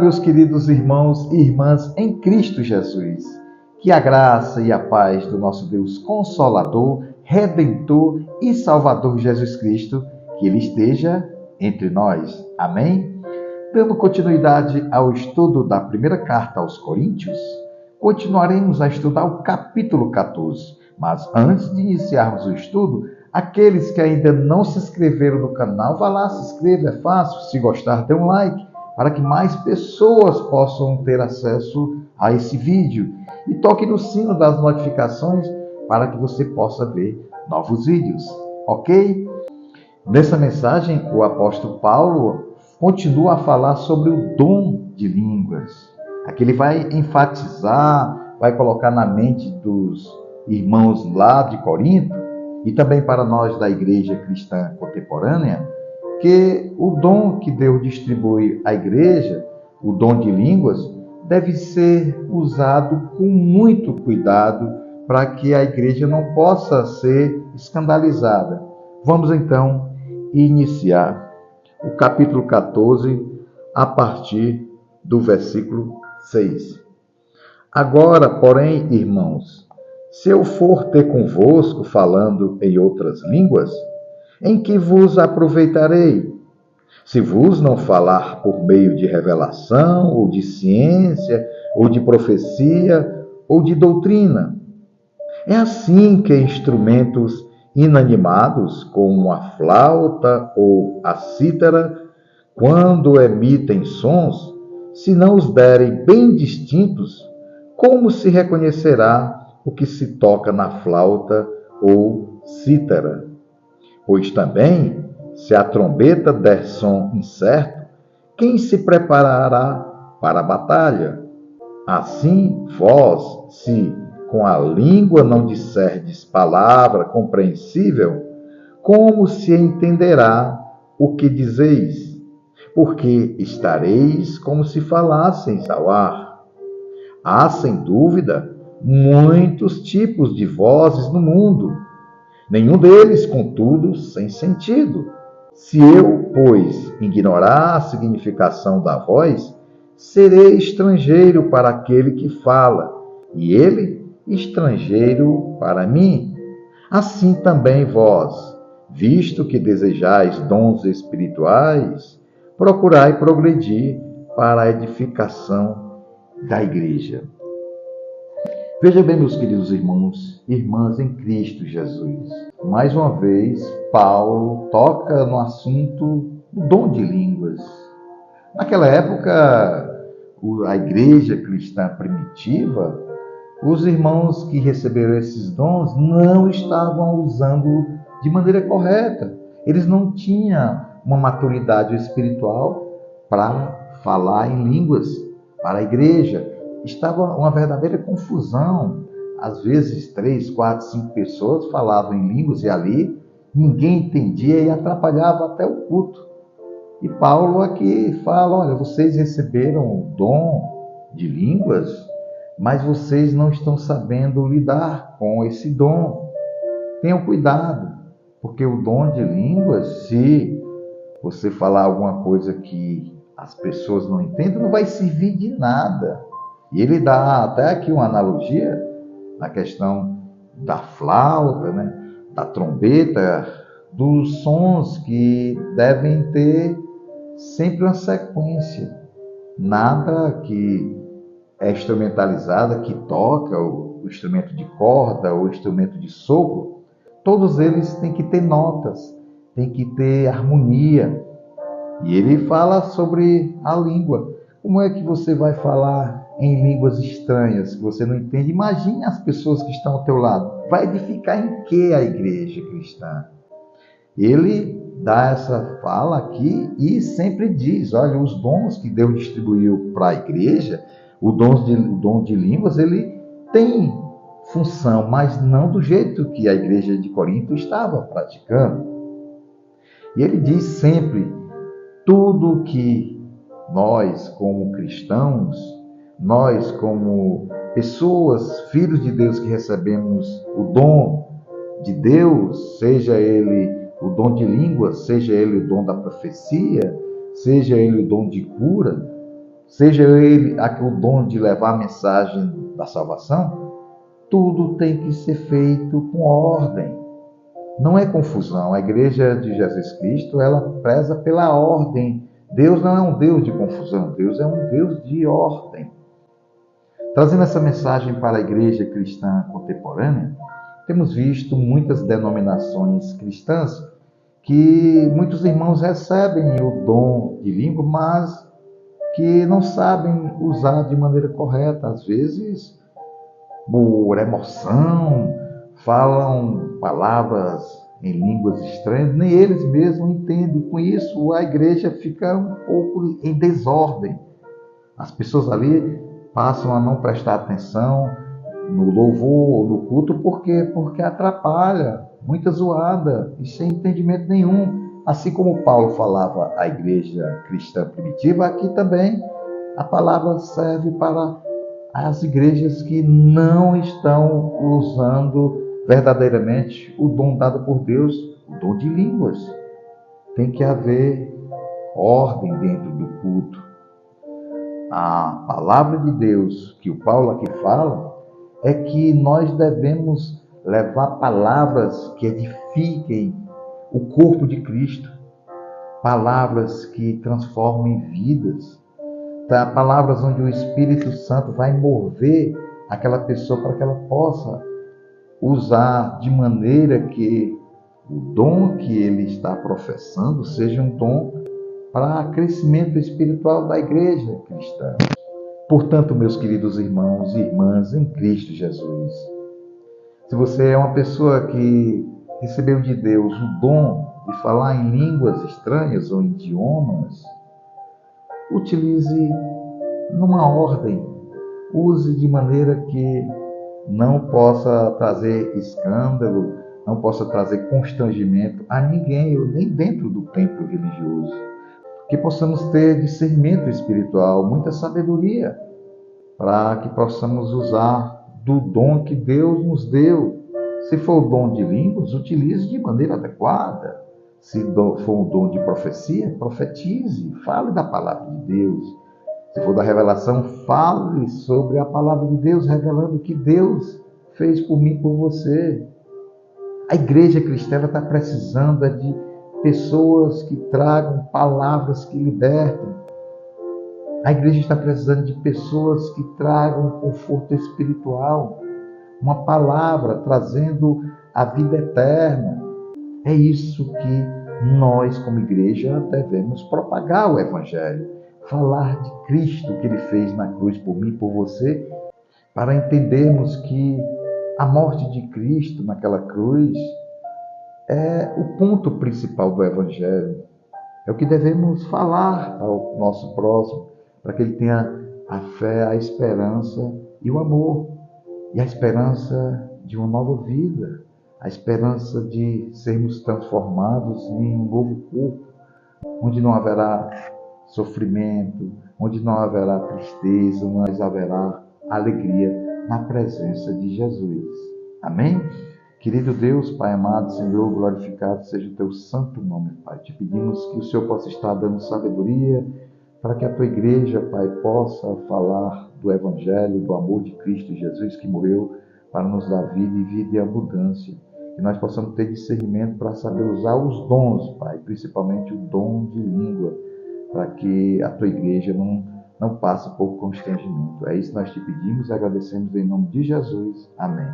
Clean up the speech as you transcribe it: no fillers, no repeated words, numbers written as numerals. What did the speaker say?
meus queridos irmãos e irmãs em Cristo Jesus. Que a graça e a paz do nosso Deus Consolador, Redentor e Salvador Jesus Cristo, que Ele esteja entre nós. Amém? Dando continuidade ao estudo da primeira carta aos Coríntios, continuaremos a estudar o capítulo 14. Mas antes de iniciarmos o estudo, aqueles que ainda não se inscreveram no canal, vá lá, se inscreva, é fácil. Se gostar, dê um like, para que mais pessoas possam ter acesso a esse vídeo. E toque no sino das notificações para que você possa ver novos vídeos, ok? Nessa mensagem, o apóstolo Paulo continua a falar sobre o dom de línguas. Aqui ele vai enfatizar, vai colocar na mente dos irmãos lá de Corinto, e também para nós da igreja cristã contemporânea, que o dom que Deus distribui à igreja, o dom de línguas, deve ser usado com muito cuidado para que a igreja não possa ser escandalizada. Vamos então iniciar o capítulo 14 a partir do versículo 6. Agora, porém, irmãos, se eu for ter convosco falando em outras línguas, em que vos aproveitarei? Se vos não falar por meio de revelação, ou de ciência, ou de profecia, ou de doutrina. É assim que instrumentos inanimados, como a flauta ou a cítara, quando emitem sons, se não os derem bem distintos, como se reconhecerá o que se toca na flauta ou cítara? Pois também, se a trombeta der som incerto, quem se preparará para a batalha? Assim, vós, se com a língua não disserdes palavra compreensível, como se entenderá o que dizeis? Porque estareis como se falasseis ao ar. Há, sem dúvida, muitos tipos de vozes no mundo, nenhum deles, contudo, sem sentido. Se eu, pois, ignorar a significação da voz, serei estrangeiro para aquele que fala, e ele estrangeiro para mim. Assim também vós, visto que desejais dons espirituais, procurai progredir para a edificação da igreja. Veja bem, meus queridos irmãos e irmãs em Cristo Jesus. Mais uma vez, Paulo toca no assunto do dom de línguas. Naquela época, a igreja cristã primitiva, os irmãos que receberam esses dons não estavam usando de maneira correta. Eles não tinham uma maturidade espiritual para falar em línguas para a igreja. Estava uma verdadeira confusão. Às vezes, 3, 4, 5 pessoas falavam em línguas e ali ninguém entendia e atrapalhava até o culto. E Paulo aqui fala, olha, vocês receberam o dom de línguas, mas vocês não estão sabendo lidar com esse dom. Tenham cuidado, porque o dom de línguas, se você falar alguma coisa que as pessoas não entendem, não vai servir de nada. E ele dá até aqui uma analogia na questão da flauta, da trombeta, dos sons que devem ter sempre uma sequência. Nada que é instrumentalizada, que toca o instrumento de corda, o instrumento de sopro, todos eles têm que ter notas, têm que ter harmonia. E ele fala sobre a língua. Como é que você vai falar em línguas estranhas que você não entende? Imagine as pessoas que estão ao teu lado. Vai edificar em que a igreja cristã? Ele dá essa fala aqui e sempre diz, olha, os dons que Deus distribuiu para a igreja, o dom de línguas, ele tem função, mas não do jeito que a igreja de Corinto estava praticando. E ele diz sempre, tudo que nós, como cristãos, nós, como pessoas, filhos de Deus que recebemos o dom de Deus, seja ele o dom de língua, seja ele o dom da profecia, seja ele o dom de cura, seja ele o dom de levar a mensagem da salvação, tudo tem que ser feito com ordem. Não é confusão. A Igreja de Jesus Cristo, ela preza pela ordem. Deus não é um Deus de confusão, Deus é um Deus de ordem. Trazendo essa mensagem para a Igreja cristã contemporânea, temos visto muitas denominações cristãs que muitos irmãos recebem o dom de língua, mas que não sabem usar de maneira correta. Às vezes, por emoção, falam palavras em línguas estranhas, nem eles mesmos entendem. Com isso, a igreja fica um pouco em desordem. As pessoas ali passam a não prestar atenção no louvor, no culto, porque atrapalha, muita zoada e sem entendimento nenhum. Assim como Paulo falava à igreja cristã primitiva, aqui também a palavra serve para as igrejas que não estão usando verdadeiramente o dom dado por Deus, o dom de línguas. Tem que haver ordem dentro do culto. A palavra de Deus que o Paulo aqui fala é que nós devemos levar palavras que edifiquem o corpo de Cristo, palavras que transformem vidas, palavras onde o Espírito Santo vai mover aquela pessoa para que ela possa usar de maneira que o dom que ele está professando seja um dom para crescimento espiritual da igreja cristã. Portanto, meus queridos irmãos e irmãs em Cristo Jesus, se você é uma pessoa que recebeu de Deus o dom de falar em línguas estranhas ou idiomas, utilize numa ordem, use de maneira que não possa trazer escândalo, não possa trazer constrangimento a ninguém, nem dentro do templo religioso. Que possamos ter discernimento espiritual, muita sabedoria, para que possamos usar do dom que Deus nos deu. Se for o dom de línguas, utilize de maneira adequada. Se for um dom de profecia, profetize, fale da palavra de Deus. Se for da revelação, fale sobre a palavra de Deus, revelando o que Deus fez por mim e por você. A igreja cristã está precisando de pessoas que tragam palavras que libertem. A igreja está precisando de pessoas que tragam conforto espiritual, uma palavra trazendo a vida eterna. É isso que nós, como igreja, devemos propagar o Evangelho, falar de Cristo que Ele fez na cruz por mim e por você, para entendermos que a morte de Cristo naquela cruz é o ponto principal do Evangelho. É o que devemos falar ao nosso próximo, para que ele tenha a fé, a esperança e o amor. E a esperança de uma nova vida, a esperança de sermos transformados em um novo corpo, onde não haverá sofrimento, onde não haverá tristeza, mas haverá alegria na presença de Jesus. Amém? Querido Deus, Pai amado, Senhor, glorificado seja o teu santo nome, Pai. Te pedimos que o Senhor possa estar dando sabedoria para que a tua igreja, Pai, possa falar do Evangelho, do amor de Cristo Jesus que morreu para nos dar vida e vida e abundância. Que nós possamos ter discernimento para saber usar os dons, Pai, principalmente o dom de língua, para que a tua igreja não passe por constrangimento. É isso que nós te pedimos e agradecemos em nome de Jesus. Amém.